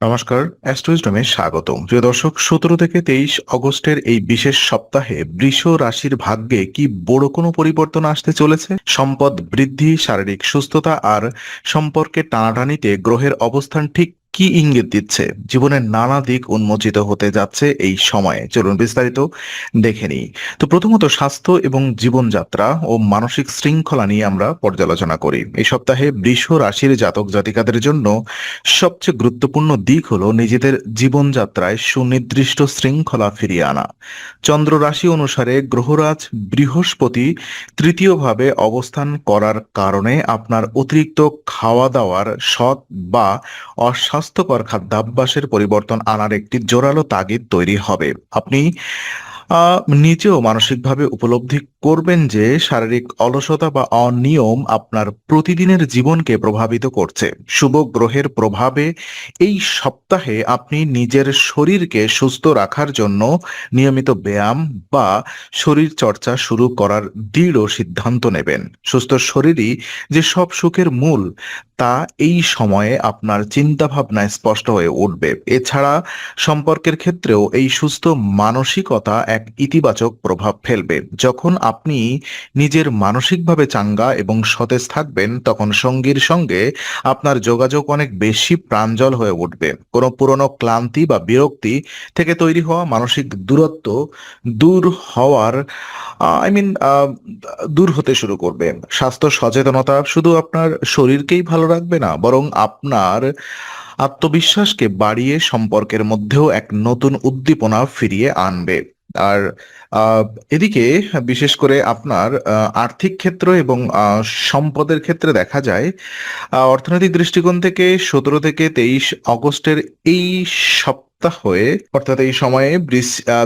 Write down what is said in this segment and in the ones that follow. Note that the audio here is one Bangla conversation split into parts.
নমস্কার, অ্যাস্ট্রোইজডমে স্বাগতম। প্রিয় দর্শক, 17 থেকে 23 অগস্টের এই বিশেষ সপ্তাহে বৃষ রাশির ভাগ্যে কি বড় কোনো পরিবর্তন আসতে চলেছে? সম্পদ বৃদ্ধি, শারীরিক সুস্থতা আর সম্পর্কে টানাটানিতে গ্রহের অবস্থান ঠিক কি ইঙ্গিত দিচ্ছে? জীবনের নানা দিক উন্মোচিত হতে যাচ্ছে এই সময়ে। চলুন বিস্তারিত দেখে নিই। তো প্রথমত স্বাস্থ্য এবং জীবনযাত্রা ও মানসিক শৃঙ্খলা নিয়ে আমরা পর্যালোচনা করি। এই সপ্তাহে বৃষ রাশির জাতক জাতিকাদের জন্য সবচেয়ে গুরুত্বপূর্ণ দিক হলো নিজেদের জীবনযাত্রায় সুনির্দিষ্ট শৃঙ্খলা ফিরিয়ে আনা। চন্দ্র রাশি অনুসারে গ্রহরাজ বৃহস্পতি তৃতীয়ভাবে অবস্থান করার কারণে আপনার অতিরিক্ত খাওয়া দাওয়ার সৎ বা অস্বাস্থ্যকর খাদ্যাভ্যাসের পরিবর্তন আনার একটি জোরালো তাগিদ তৈরি হবে। আপনি নিজেও মানসিকভাবে উপলব্ধি করবেন যে শারীরিক অলসতা বা অনিয়ম আপনার প্রতিদিনের জীবনকে প্রভাবিত করছে। শুভ গ্রহের প্রভাবে এই সপ্তাহে আপনি নিজের শরীরকে সুস্থ রাখার জন্য নিয়মিত ব্যায়াম বা শরীর চর্চা শুরু করার দৃঢ় সিদ্ধান্ত নেবেন। সুস্থ শরীরই যে সব সুখের মূল, তা এই সময়ে আপনার চিন্তা ভাবনায় স্পষ্ট হয়ে উঠবে। এছাড়া সম্পর্কের ক্ষেত্রেও এই সুস্থ মানসিকতা এক ইতিবাচক প্রভাব ফেলবে। যখন আপনি নিজের মানসিকভাবে চাঙ্গা এবং সতেজ থাকবেন, তখন সঙ্গীর সঙ্গে আপনার যোগাযোগ অনেক বেশি প্রাঞ্জল হয়ে উঠবে। কোনো পুরনো ক্লান্তি বা বিরক্তি থেকে তৈরি হওয়া মানসিক দূরত্ব দূর হওয়ার আই মিন দূর হতে শুরু করবে। স্বাস্থ্য সচেতনতা শুধু আপনার শরীরকেই ভালো রাখবে না, বরং আপনার আত্মবিশ্বাসকে বাড়িয়ে সম্পর্কের মধ্যেও এক নতুন উদ্দীপনা ফিরিয়ে আনবে। আর আহ, এদিকে বিশেষ করে আপনার আর্থিক ক্ষেত্র এবং সম্পদের ক্ষেত্রে দেখা যায়, অর্থনৈতিক দৃষ্টিকোণ থেকে 17 থেকে 23 অগস্টের এই সপ্তাহে, অর্থাৎ এই সময়ে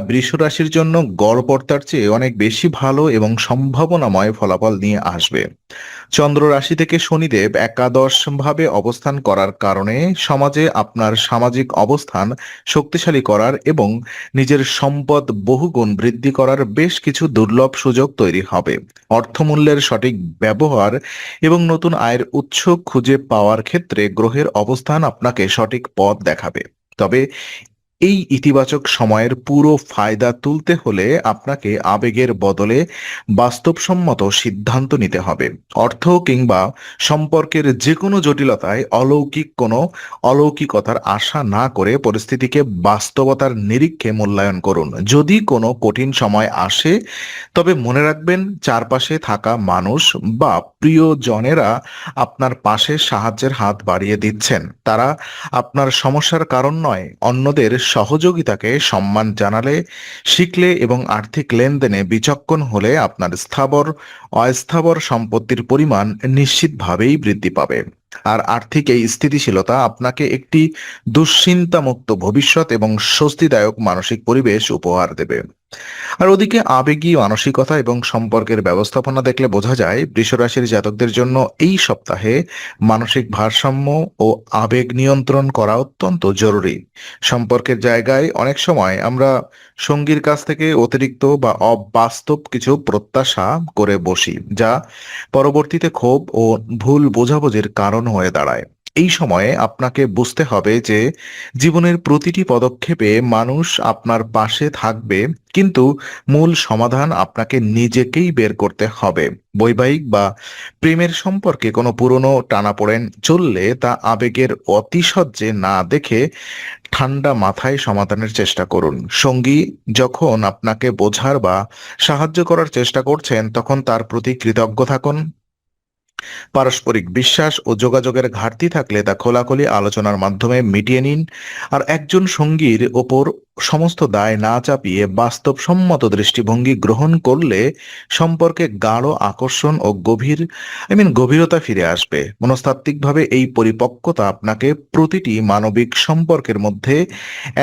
বৃষ রাশির জন্য গড়পড়তার চেয়ে অনেক বেশি ভালো এবং সম্ভাবনাময় ফলাফল নিয়ে আসবে। চন্দ্র রাশি থেকে শনিদেব একাদশ ভাবে অবস্থান করার কারণে সমাজে আপনার সামাজিক অবস্থান শক্তিশালী করার এবং নিজের সম্পদ বহুগুণ বৃদ্ধি করার বেশ কিছু দুর্লভ সুযোগ তৈরি হবে। অর্থমূল্যের সঠিক ব্যবহার এবং নতুন আয়ের উৎস খুঁজে পাওয়ার ক্ষেত্রে গ্রহের অবস্থান আপনাকে সঠিক পথ দেখাবে। তবে এই ইতিবাচক সময়ের পুরো ফায়দা তুলতে হলে আপনাকে আবেগের বদলে বাস্তবসম্মত সিদ্ধান্ত নিতে হবে। অর্থ কিংবা সম্পর্কের যে কোনো জটিলতায় কোনো অলৌকিকতার আশা না করে পরিস্থিতিকে বাস্তবতার নিরীক্ষে মূল্যায়ন করুন। যদি কোনো কঠিন সময় আসে, তবে মনে রাখবেন চারপাশে থাকা মানুষ বা প্রিয়জনেরা আপনার পাশে সাহায্যের হাত বাড়িয়ে দিচ্ছেন। তারা আপনার সমস্যার কারণ নয়। অন্যদের সহযোগিতাকে সম্মান জানালে, শিখলে এবং আর্থিক লেনদেনে বিচক্ষণ হলে আপনার স্থাবর অস্থাবর সম্পত্তির পরিমাণ নিশ্চিতভাবেই বৃদ্ধি পাবে। আর আর্থিক এই স্থিতিশীলতা আপনাকে একটি দুশ্চিন্তামুক্ত ভবিষ্যৎ এবং স্বস্তিদায়ক মানসিক পরিবেশ উপহার দেবে। আর ওদিকে আবেগী মানসিকতা এবং সম্পর্কের ব্যবস্থাপনা দেখলে বোঝা যায় বৃষরাশির জাতকদের জন্য এই সপ্তাহে মানসিক ভারসাম্য ও আবেগ নিয়ন্ত্রণ করা অত্যন্ত জরুরি। সম্পর্কের জায়গায় অনেক সময় আমরা সঙ্গীর কাছ থেকে অতিরিক্ত বা অবাস্তব কিছু প্রত্যাশা করে বসি, যা পরবর্তীতে ক্ষোভ ও ভুল বোঝাবুঝির কারণ হয়ে দাঁড়ায়। এই সময়ে আপনাকে বুঝতে হবে যে জীবনের প্রতিটি পদক্ষেপে মানুষ আপনার পাশে থাকবে, কিন্তু মূল সমাধান আপনাকে নিজেকেই বের করতে হবে। বৈবাহিক বা প্রেমের সম্পর্কে কোনো পুরনো টানাপোড়েন চললে তা আবেগের অতিশয্যে না দেখে ঠান্ডা মাথায় সমাধানের চেষ্টা করুন। সঙ্গী যখন আপনাকে বোঝার বা সাহায্য করার চেষ্টা করছেন, তখন তার প্রতি কৃতজ্ঞ থাকুন। পারস্পরিক বিশ্বাস ও যোগাযোগের ঘাটতি থাকলে তা খোলাখুলি আলোচনার মাধ্যমে মিটিয়ে নিন। আর একজন সঙ্গীর ওপর সমস্ত দায় না চাপিয়ে বাস্তবসম্মত দৃষ্টিভঙ্গি গ্রহণ করলে সম্পর্কে গাঢ় আকর্ষণ ও গভীরতা ফিরে আসবে। মনস্তাত্ত্বিকভাবে এই পরিপক্কতা আপনাকে প্রতিটি মানবিক সম্পর্কের মধ্যে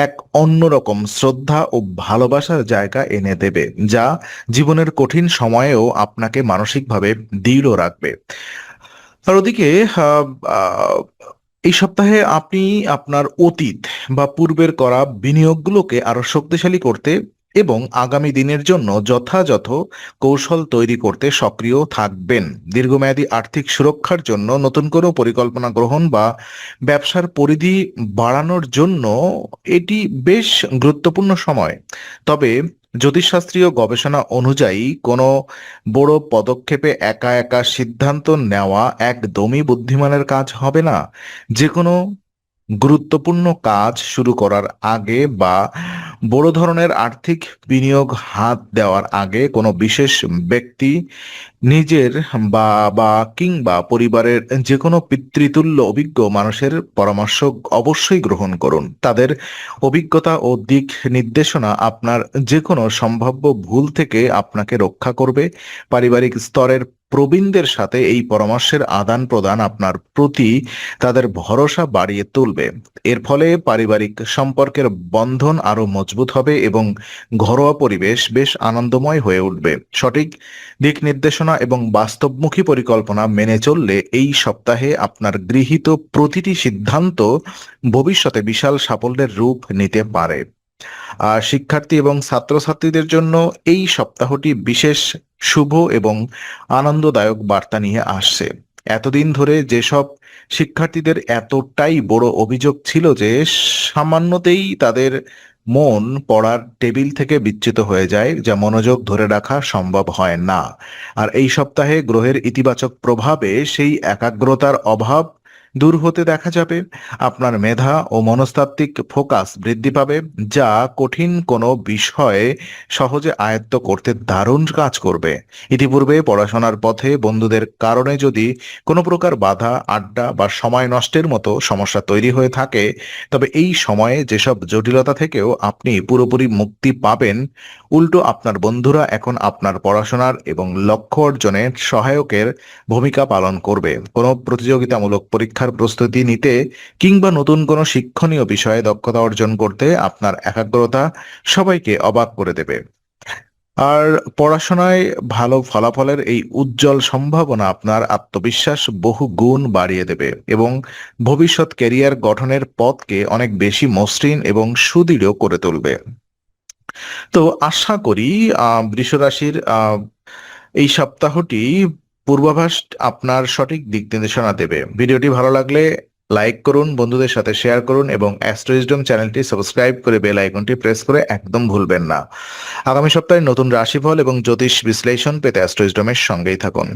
এক অন্যরকম শ্রদ্ধা ও ভালোবাসার জায়গা এনে দেবে, যা জীবনের কঠিন সময়েও আপনাকে মানসিকভাবে দৃঢ় রাখবে। আর ওদিকে আহ, আহ, এই সপ্তাহে আপনি আপনার অতীত বা পূর্বের করা বিনিয়োগগুলোকে আরো শক্তিশালী করতে এবং আগামী দিনের জন্য যথাযথ কৌশল তৈরি করতে সক্রিয় থাকবেন। দীর্ঘমেয়াদী আর্থিক সুরক্ষার জন্য নতুন কোনো পরিকল্পনা গ্রহণ বা ব্যবসার পরিধি বাড়ানোর জন্য এটি বেশ গুরুত্বপূর্ণ সময়। তবে জ্যোতিষশাস্ত্রীয় গবেষণা অনুযায়ী কোনো বড় পদক্ষেপে একা একা সিদ্ধান্ত নেওয়া একদমই বুদ্ধিমানের কাজ হবে না। যে কোনো গুরুত্বপূর্ণ কাজ শুরু করার আগে বা বড় ধরনের আর্থিক বিনিয়োগ হাত দেওয়ার আগে কোনো বিশেষ ব্যক্তি, নিজের বা বা কিংবা পরিবারের যে কোনো পিতৃতুল্য অভিজ্ঞ মানুষের পরামর্শ অবশ্যই গ্রহণ করুন। তাদের অভিজ্ঞতা ও দিক নির্দেশনা আপনার যে কোনো সম্ভাব্য ভুল থেকে আপনাকে রক্ষা করবে। পারিবারিক স্তরের প্রবীণদের সাথে এই পরামর্শের আদান প্রদান আপনার প্রতি তাদের ভরসা বাড়িয়ে তুলবে। এর ফলে পারিবারিক সম্পর্কের বন্ধন আরো মজবুত হবে এবং ঘরোয়া পরিবেশ বেশ আনন্দময় হয়ে উঠবে। সঠিক দিক নির্দেশনা এবং বাস্তবমুখী পরিকল্পনা মেনে চললে এই সপ্তাহে আপনার গৃহীত প্রতিটি সিদ্ধান্ত ভবিষ্যতে বিশাল সাফল্যের রূপ নিতে পারে। আর শিক্ষার্থী এবং ছাত্রছাত্রীদের জন্য এই সপ্তাহটি বিশেষ শুভ এবং আনন্দদায়ক বার্তা নিয়ে আসছে। এতদিন ধরে যেসব শিক্ষার্থীদের এতটাই বড় অভিযোগ ছিল যে সামান্যতেই তাদের মন পড়ার টেবিল থেকে বিচ্যুত হয়ে যায়, যা মনোযোগ ধরে রাখা সম্ভব হয় না, আর এই সপ্তাহে গ্রহের ইতিবাচক প্রভাবে সেই একাগ্রতার অভাব দূর হতে দেখা যাবে। আপনার মেধা ও মনস্তাত্ত্বিক ফোকাস বৃদ্ধি পাবে, যা কঠিন কোনো বিষয়ে সহজে আয়ত্ত করতে দারুণ কাজ করবে। ইতিপূর্বে পড়াশোনার পথে বন্ধুদের কারণে যদি কোনো প্রকার বাধা, আড্ডা বা সময় নষ্টের মতো সমস্যা তৈরি হয়ে থাকে, তবে এই সময়ে যেসব জটিলতা থেকেও আপনি পুরোপুরি মুক্তি পাবেন। উল্টো আপনার বন্ধুরা এখন আপনার পড়াশোনার এবং লক্ষ্য অর্জনের সহায়কের ভূমিকা পালন করবে। কোনো প্রতিযোগিতামূলক পরীক্ষার প্রস্তুতি নিতে কিংবা নতুন কোনো শিক্ষণীয় বিষয়ে দক্ষতা অর্জন করতে আপনার একাগ্রতা সবাইকে অবাক করে দেবে। আর পড়াশোনায় ভালো ফলাফলের এই উজ্জ্বল সম্ভাবনা আপনার আত্মবিশ্বাস বহু গুণ বাড়িয়ে দেবে এবং ভবিষ্যৎ ক্যারিয়ার গঠনের পথকে অনেক বেশি মসৃণ এবং সুদৃঢ় করে তুলবে। তো আশা করি বৃষ রাশির এই সপ্তাহটি পূর্বাভাস আপনার সঠিক দিক নির্দেশনা দেবে। ভিডিওটি ভালো লাগলে লাইক করুন, বন্ধুদের সাথে শেয়ার করুন এবং অ্যাস্ট্রোইজডম চ্যানেলটি সাবস্ক্রাইব করে বেল আইকনটি প্রেস করে একদম ভুলবেন না। আগামী সপ্তাহে নতুন রাশিফল এবং জ্যোতিষ বিশ্লেষণ পেতে অ্যাস্ট্রোইজডমের সঙ্গেই থাকুন।